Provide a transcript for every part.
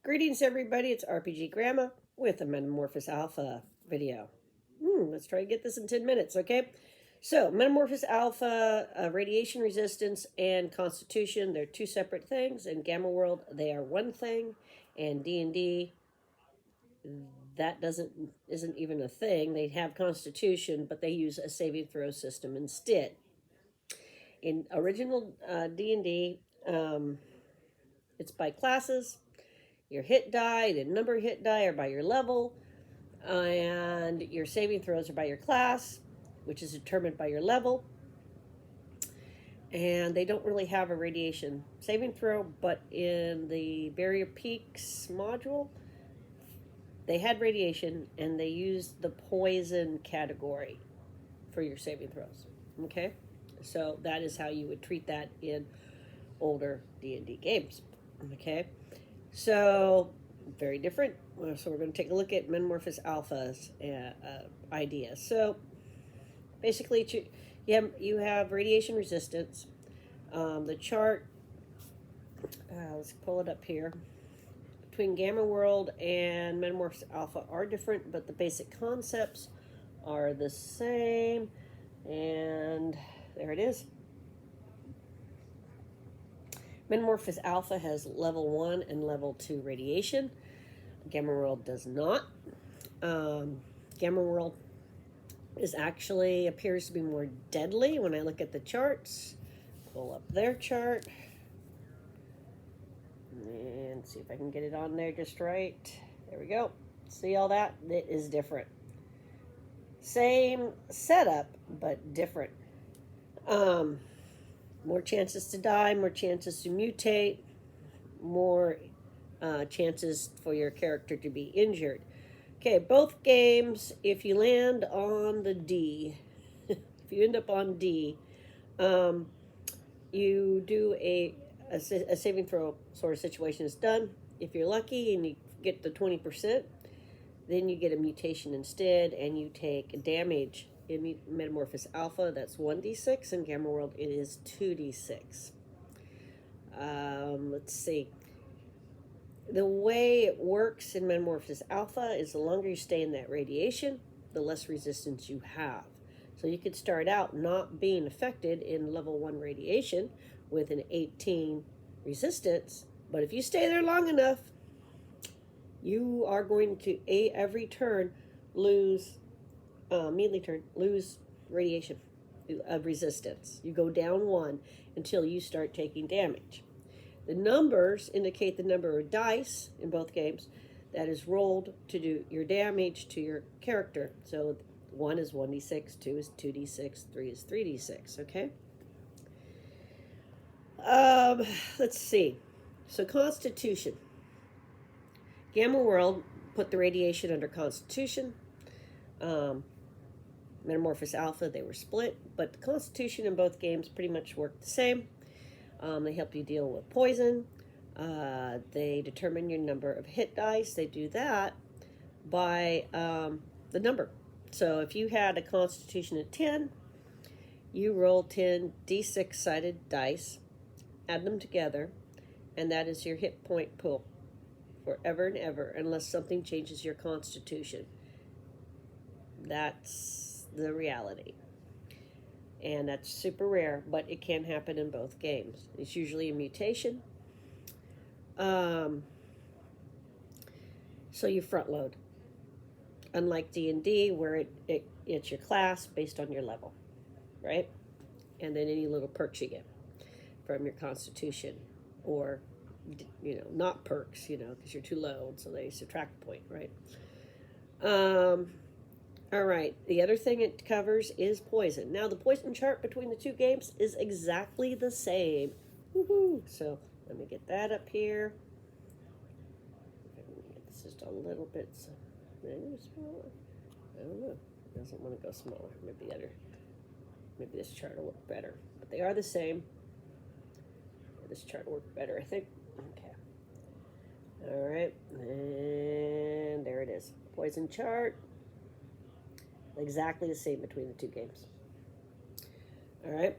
Greetings, everybody. It's RPG Grandma with a Metamorphosis Alpha video. Let's try to get this in 10 minutes, okay? So, Metamorphosis Alpha, radiation resistance, and constitution, they're two separate things. In Gamma World, they are one thing. And D&D, that isn't even a thing. They have constitution, but they use a saving throw system instead. In original D&D, it's by classes. Your hit die, the number of hit die are by your level, and your saving throws are by your class, which is determined by your level. And they don't really have a radiation saving throw, but in the Barrier Peaks module, they had radiation, and they used the poison category for your saving throws. Okay? So that is how you would treat that in older D&D games. Okay? So, very different. So we're going to take a look at Metamorphosis Alpha's idea. So, basically, you have radiation resistance. The chart, let's pull it up here. Between Gamma World and Metamorphosis Alpha are different, but the basic concepts are the same. And there it is. Metamorphosis Alpha has level 1 and level 2 radiation. Gamma World does not. Gamma World appears to be more deadly when I look at the charts. Pull up their chart. And see if I can get it on there just right. There we go. See all that? It is different. Same setup, but different. More chances to die, more chances to mutate, more chances for your character to be injured. Okay, both games, if you land on the D, if you end up on D, you do a saving throw sort of situation is done. If you're lucky and you get the 20%, then you get a mutation instead, and you take damage. In Metamorphosis Alpha, that's 1d6. In Gamma World, it is 2d6. Let's see. The way it works in Metamorphosis Alpha is the longer you stay in that radiation, the less resistance you have. So you could start out not being affected in level 1 radiation with an 18 resistance, but if you stay there long enough, you are going to, every turn, lose radiation of resistance. You go down 1 until you start taking damage. The numbers indicate the number of dice in both games that is rolled to do your damage to your character. So 1 is 1d6, 2 is 2d6, 3 is 3d6, okay? Let's see. So Constitution. Gamma World put the radiation under Constitution. Metamorphosis Alpha, they were split, but the constitution in both games pretty much worked the same. They help you deal with poison. They determine your number of hit dice. They do that by the number. So if you had a constitution of 10, you roll 10 d6-sided dice, add them together, and that is your hit point pool forever and ever, unless something changes your constitution. That's the reality. And that's super rare, but it can happen in both games. It's usually a mutation. So you front load. Unlike D&D, where it's your class based on your level, right? And then any little perks you get from your constitution, or, not perks, because you're too low, so they subtract a point, right? All right, the other thing it covers is poison. Now, the poison chart between the two games is exactly the same. Woohoo! So, let me get that up here. This just a little bit maybe smaller. I don't know. It doesn't want to go smaller. Maybe this chart will look better. But they are the same. This chart will work better, I think. Okay. All right, and there it is. Poison chart. Exactly the same between the two games. All right.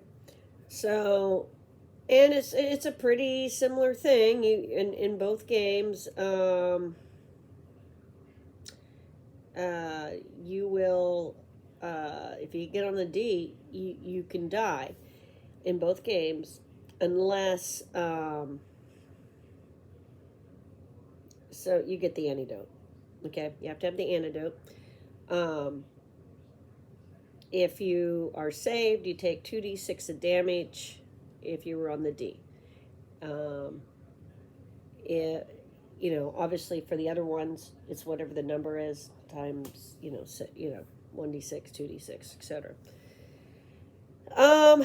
So And it's a pretty similar thing. You in both games. Uh, you will, if you get on the D, you can die in both games, unless so you get the antidote. Okay, you have to have the antidote. Um, if you are saved, you take 2d6 of damage. If you were on the D, um, it, obviously for the other ones, it's whatever the number is times 1d6, 2d6, etc. Um,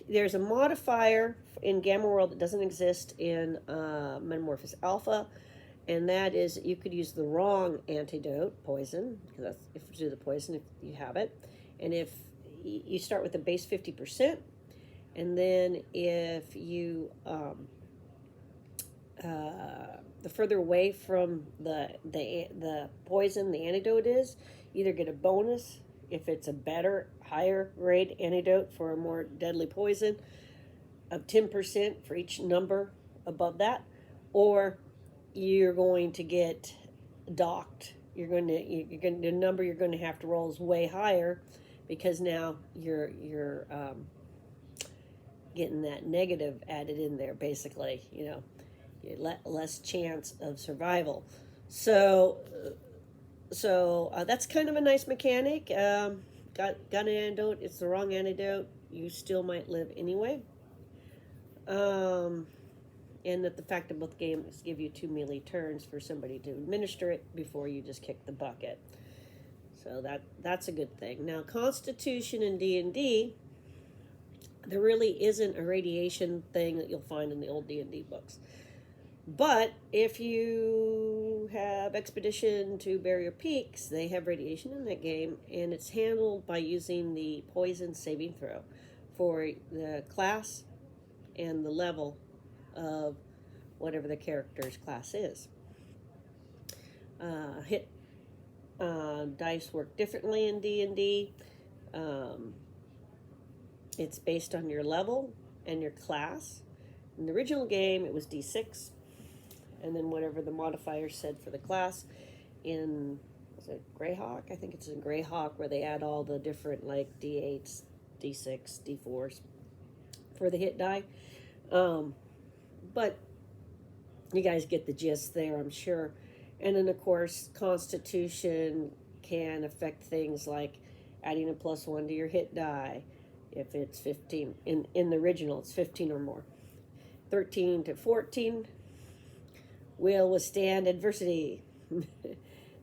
there's a modifier in Gamma World that doesn't exist in Metamorphosis Alpha, and that is that you could use the wrong antidote, poison, because that's if you do the poison, if you have it, and if you start with the base 50%, and then if you the further away from the poison the antidote is, you either get a bonus if it's a better higher grade antidote for a more deadly poison of 10% for each number above that, or you're going to get docked. The number you're going to have to roll is way higher, because now you're getting that negative added in there, basically. Less chance of survival. So that's kind of a nice mechanic. Got an antidote. It's the wrong antidote. You still might live anyway. And that the fact that both games give you 2 melee turns for somebody to administer it before you just kick the bucket. So that's a good thing. Now, Constitution in D&D, there really isn't a radiation thing that you'll find in the old D&D books. But if you have Expedition to Barrier Peaks, they have radiation in that game, and it's handled by using the poison saving throw for the class and the level of whatever the character's class is. Hit dice work differently in D&D. It's based on your level and your class. In the original game, it was D6, and then whatever the modifier said for the class. Was it Greyhawk? I think it's in Greyhawk where they add all the different, like, D8s, D6, D4s for the hit die. But you guys get the gist there, I'm sure. And then, of course, Constitution can affect things like adding a +1 to your hit die. If it's 15, in the original, it's 15 or more. 13 to 14 will withstand adversity.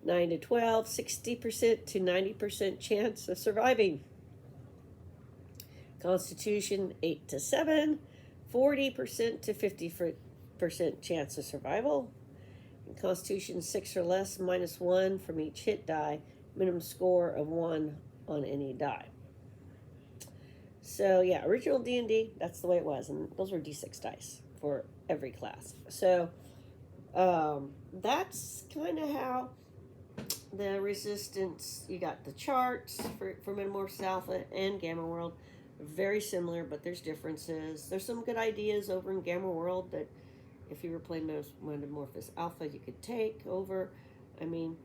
9 to 12, 60% to 90% chance of surviving. Constitution 8 to 7, 40% to 50% chance of survival. And Constitution 6 or less, -1 from each hit die, minimum score of 1 on any die. So yeah, original D&D, that's the way it was, and those were D6 dice for every class. So that's kind of how the Resistance, you got the charts for Metamorphosis Alpha and Gamma World. Very similar, but there's differences. There's some good ideas over in Gamma World that if you were playing Metamorphosis Alpha, you could take over. I mean,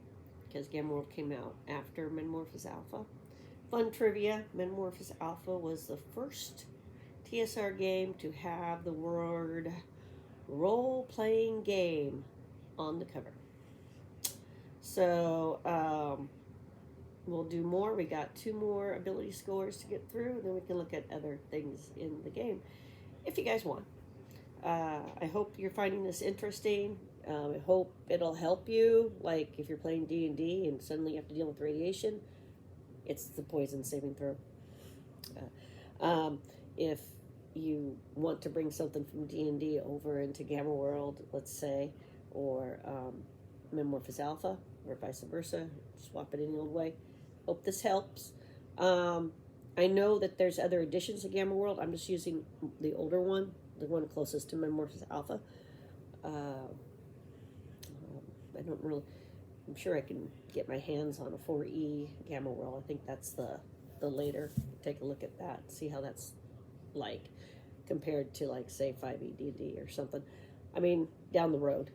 because Gamma World came out after Metamorphosis Alpha. Fun trivia, Metamorphosis Alpha was the first TSR game to have the word role-playing game on the cover. So we'll do more. We got 2 more ability scores to get through, then we can look at other things in the game if you guys want. I hope you're finding this interesting. I hope it'll help you, like if you're playing D&D and suddenly you have to deal with radiation. It's the poison saving throw. If you want to bring something from D&D over into Gamma World, let's say, or Metamorphosis Alpha, or vice versa, swap it in the old way. Hope this helps. I know that there's other editions of Gamma World. I'm just using the older one, the one closest to Metamorphosis Alpha. I don't really... I'm sure I can get my hands on a 4E Gamma World. I think that's the later. Take a look at that, see how that's like. compared to like say 5e D&D or something. I mean, down the road.